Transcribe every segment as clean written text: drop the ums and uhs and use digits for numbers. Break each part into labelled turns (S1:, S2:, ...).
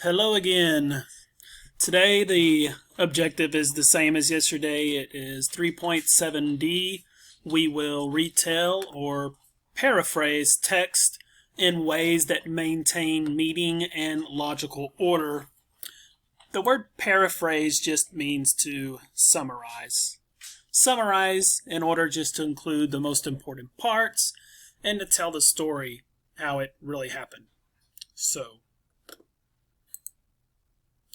S1: Hello again. Today the objective is the same as yesterday. It is 3.7D. We will retell or paraphrase text in ways that maintain meaning and logical order. The word paraphrase just means to summarize. Summarize in order just to include the most important parts and to tell the story how it really happened. So,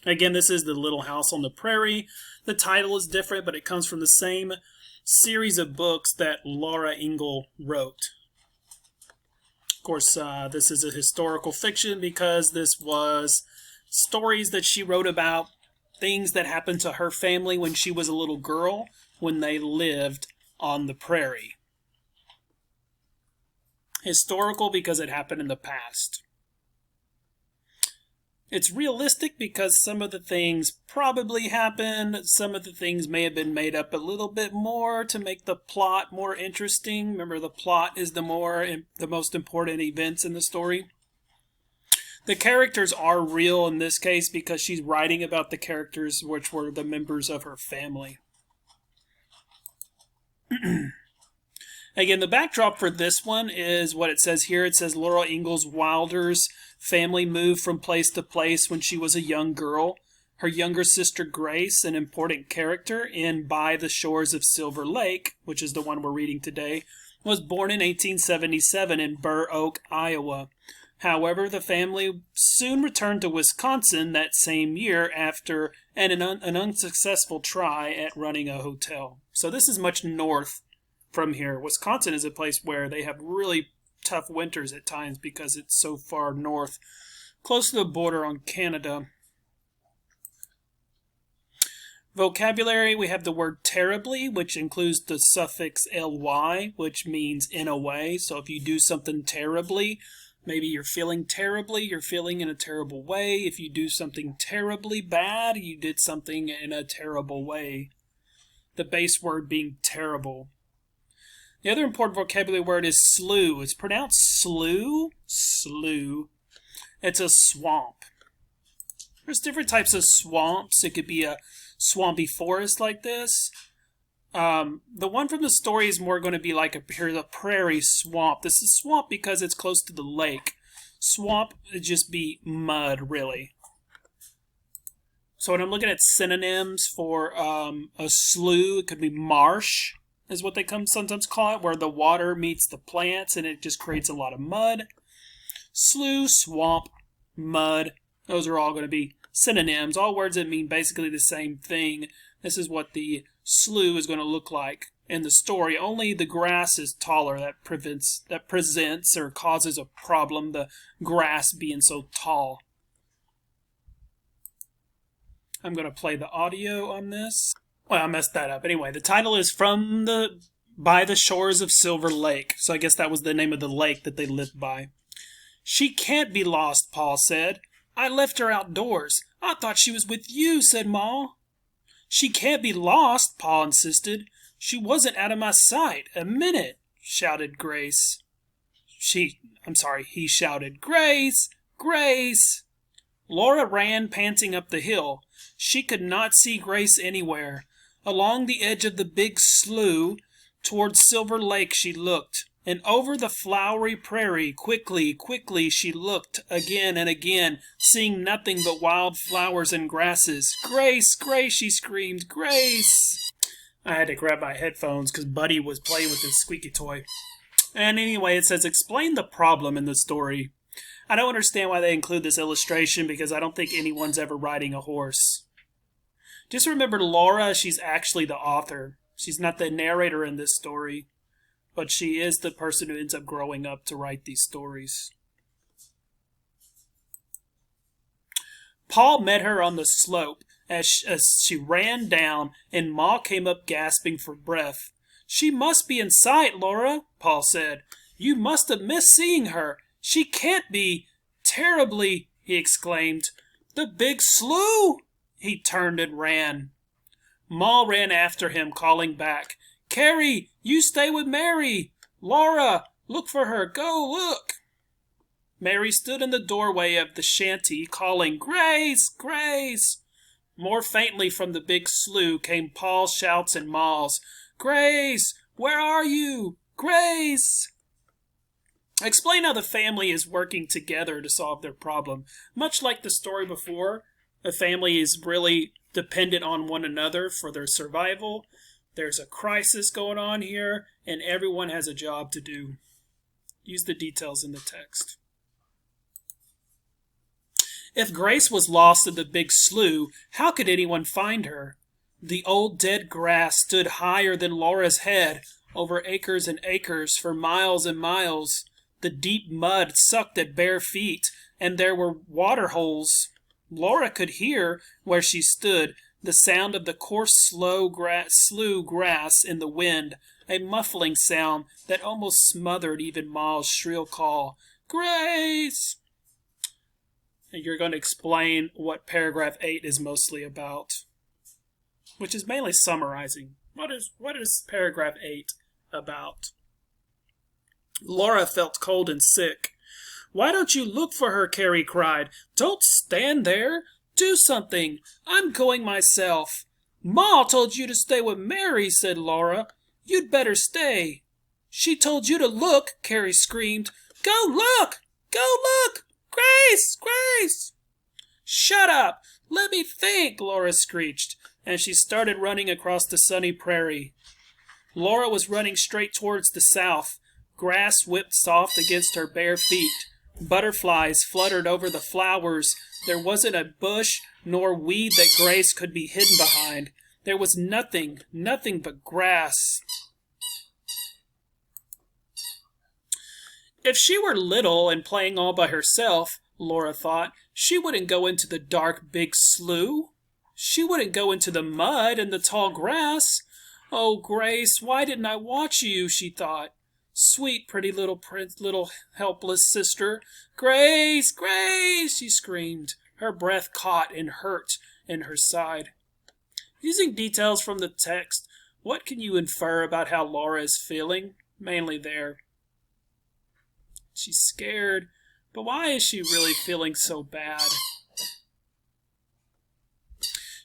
S1: again, this is The Little House on the Prairie. The title is different, but it comes from the same series of books that Laura Ingalls wrote. Of course, this is a historical fiction because this was stories that she wrote about things that happened to her family when she was a little girl when they lived on the prairie. Historical because it happened in the past. It's realistic because some of the things probably happened. Some of the things may have been made up a little bit more to make the plot more interesting. Remember, the plot is the most important events in the story. The characters are real in this case because she's writing about the characters which were the members of her family. Again, the backdrop for this one is what it says here. It says Laura Ingalls Wilder's family moved from place to place when she was a young girl. Her younger sister Grace, an important character in By the Shores of Silver Lake, which is the one we're reading today, was born in 1877 in Burr Oak, Iowa. However, the family soon returned to Wisconsin that same year after an unsuccessful try at running a hotel. So this is much north from here. Wisconsin is a place where they have really tough winters at times because it's so far north, close to the border on Canada. Vocabulary, we have the word terribly, which includes the suffix ly, which means in a way. So if you do something terribly, maybe you're feeling terribly, you're feeling in a terrible way. If you do something terribly bad, you did something in a terrible way. The base word being terrible. The other important vocabulary word is slough. It's pronounced slew. Slew. It's a swamp. There's different types of swamps. It could be a swampy forest like this. The one from the story is more going to be like the prairie swamp. This is swamp because it's close to the lake. Swamp would just be mud, really. So when I'm looking at synonyms for a slough, it could be marsh, is what they sometimes call it, where the water meets the plants and it just creates a lot of mud. Slough, swamp, mud, those are all going to be synonyms, all words that mean basically the same thing. This is what the slough is going to look like in the story, only the grass is taller. That presents or causes a problem, the grass being so tall. I'm going to play the audio on this. Well, I messed that up. Anyway, the title is By the Shores of Silver Lake. So I guess that was the name of the lake that they lived by. She can't be lost, Paul said. I left her outdoors. I thought she was with you, said Ma. She can't be lost, Paul insisted. She wasn't out of my sight a minute, shouted Grace. He shouted, Grace! Grace! Laura ran panting up the hill. She could not see Grace anywhere. Along the edge of the big slough, towards Silver Lake she looked, and over the flowery prairie, quickly, quickly she looked again and again, seeing nothing but wild flowers and grasses. Grace, Grace, she screamed, Grace! I had to grab my headphones because Buddy was playing with his squeaky toy. And anyway, it says, explain the problem in the story. I don't understand why they include this illustration because I don't think anyone's ever riding a horse. Just remember Laura, she's actually the author. She's not the narrator in this story, but she is the person who ends up growing up to write these stories. Paul met her on the slope as she ran down, and Ma came up gasping for breath. She must be in sight, Laura, Paul said. You must have missed seeing her. She can't be. Terribly, he exclaimed. The big slough! He turned and ran. Ma ran after him, calling back, Carrie, you stay with Mary. Laura, look for her. Go, look. Mary stood in the doorway of the shanty, calling, "Grace! Grace!" More faintly from the big slough came Paul's shouts and Ma's, "Grace! Where are you? Grace!" Explain how the family is working together to solve their problem. Much like the story before, the family is really dependent on one another for their survival. There's a crisis going on here, and everyone has a job to do. Use the details in the text. If Grace was lost in the big slough, how could anyone find her? The old dead grass stood higher than Laura's head, over acres and acres, for miles and miles. The deep mud sucked at bare feet, and there were water holes. Laura could hear, where she stood, the sound of the coarse slough grass in the wind, a muffling sound that almost smothered even Ma's shrill call, "Grace!" And you're going to explain what paragraph 8 is mostly about, which is mainly summarizing. What is paragraph 8 about? Laura felt cold and sick. "Why don't you look for her?" Carrie cried. "Don't stand there. Do something. I'm going myself." "Ma told you to stay with Mary," said Laura. "You'd better stay." "She told you to look," Carrie screamed. "Go look! Go look! Grace! Grace!" "Shut up! Let me think!" Laura screeched, and she started running across the sunny prairie. Laura was running straight towards the south. Grass whipped soft against her bare feet. Butterflies fluttered over the flowers. There wasn't a bush nor weed that Grace could be hidden behind. There was nothing but grass. If she were little and playing all by herself, Laura thought, she wouldn't go into the dark big slough. She wouldn't go into the mud and the tall grass. "Oh, Grace, why didn't I watch you?" she thought. "Sweet, pretty little helpless sister. Grace! Grace!" she screamed. Her breath caught and hurt in her side. Using details from the text, what can you infer about how Laura is feeling? Mainly there. She's scared, but why is she really feeling so bad?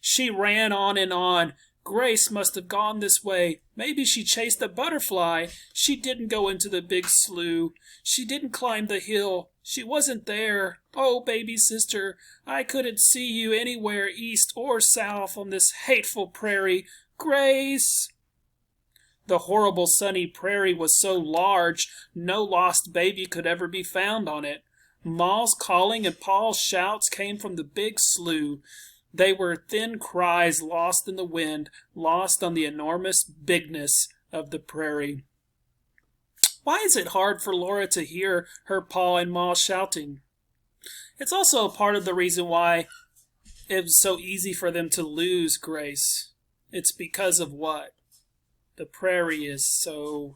S1: She ran on and on. Grace must have gone this way. Maybe she chased a butterfly. She didn't go into the big slough. She didn't climb the hill. She wasn't there. Oh, baby sister, I couldn't see you anywhere east or south on this hateful prairie. Grace! The horrible sunny prairie was so large, no lost baby could ever be found on it. Ma's calling and Paul's shouts came from the big slough. They were thin cries lost in the wind, lost on the enormous bigness of the prairie. Why is it hard for Laura to hear her Pa and Ma shouting? It's also a part of the reason why it was so easy for them to lose Grace. It's because of what? The prairie is so...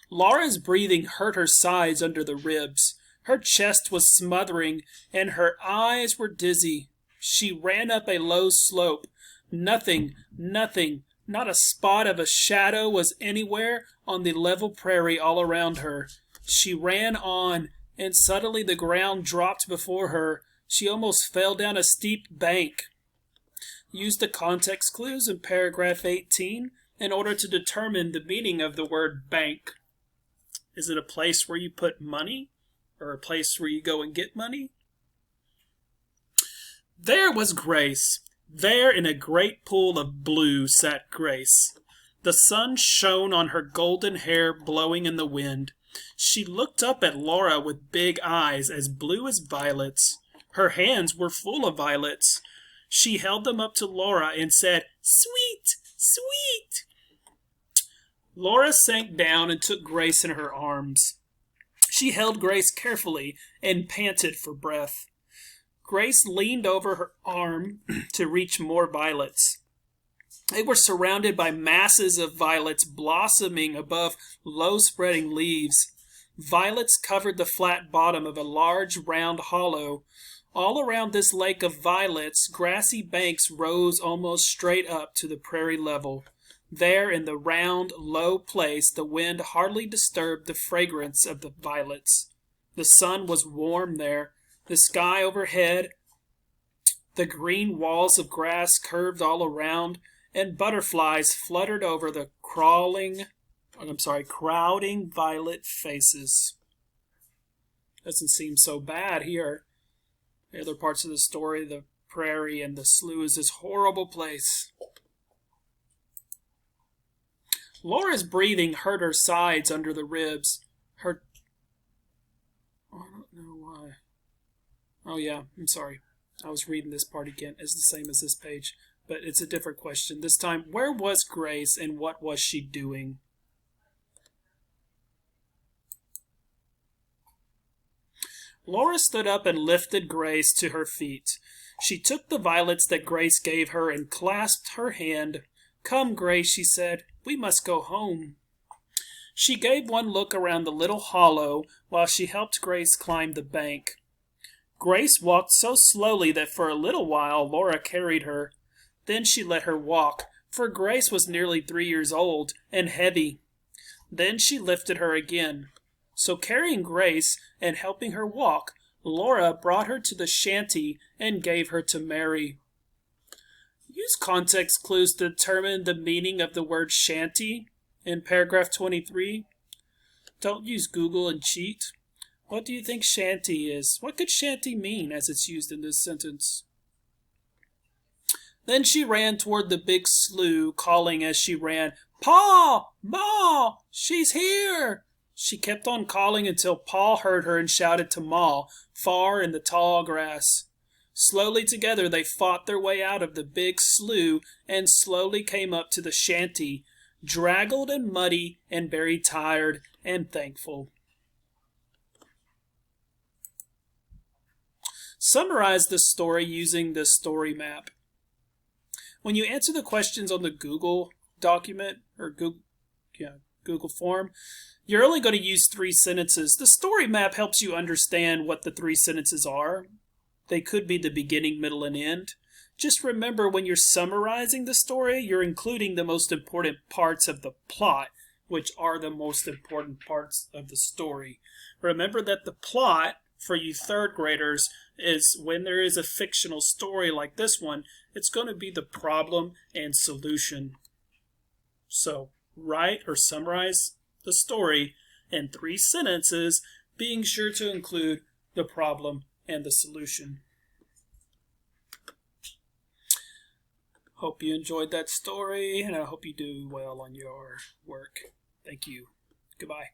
S1: Laura's breathing hurt her sides under the ribs. Her chest was smothering, and her eyes were dizzy. She ran up a low slope. Nothing, not a spot of a shadow was anywhere on the level prairie all around her. She ran on, and suddenly the ground dropped before her. She almost fell down a steep bank. Use the context clues in paragraph 18 in order to determine the meaning of the word bank. Is it a place where you put money? Or a place where you go and get money? There was Grace. There in a great pool of blue sat Grace. The sun shone on her golden hair blowing in the wind. She looked up at Laura with big eyes as blue as violets. Her hands were full of violets. She held them up to Laura and said, "Sweet, sweet." Laura sank down and took Grace in her arms. She held Grace carefully and panted for breath. Grace leaned over her arm to reach more violets. They were surrounded by masses of violets blossoming above low-spreading leaves. Violets covered the flat bottom of a large round hollow. All around this lake of violets, grassy banks rose almost straight up to the prairie level. There in the round, low place, the wind hardly disturbed the fragrance of the violets. The sun was warm there, the sky overhead, the green walls of grass curved all around, and butterflies fluttered over the crowding violet faces. Doesn't seem so bad here. The other parts of the story, the prairie and the slough, is this horrible place. Laura's breathing hurt her sides under the ribs. I don't know why. Oh yeah, I'm sorry. I was reading this part again. It's the same as this page, but it's a different question. This time, where was Grace and what was she doing? Laura stood up and lifted Grace to her feet. She took the violets that Grace gave her and clasped her hand. "Come, Grace," she said, "we must go home." She gave one look around the little hollow while she helped Grace climb the bank. Grace walked so slowly that for a little while Laura carried her. Then she let her walk, for Grace was nearly 3 years old and heavy. Then she lifted her again. So carrying Grace and helping her walk, Laura brought her to the shanty and gave her to Mary. Use context clues to determine the meaning of the word shanty in paragraph 23. Don't use Google and cheat. What do you think shanty is? What could shanty mean as it's used in this sentence? Then she ran toward the big slough, calling as she ran, "Pa! Ma! She's here!" She kept on calling until Pa heard her and shouted to Ma, far in the tall grass. Slowly together they fought their way out of the big slough and slowly came up to the shanty, draggled and muddy and very tired and thankful. Summarize the story using the story map. When you answer the questions on the Google document or Google form, you're only going to use 3 sentences. The story map helps you understand what the 3 sentences are. They could be the beginning, middle, and end. Just remember when you're summarizing the story, you're including the most important parts of the plot, which are the most important parts of the story. Remember that the plot, for you 3rd graders, is when there is a fictional story like this one, it's going to be the problem and solution. So, write or summarize the story in 3 sentences, being sure to include the problem and the solution. Hope you enjoyed that story, and I hope you do well on your work. Thank you. Goodbye.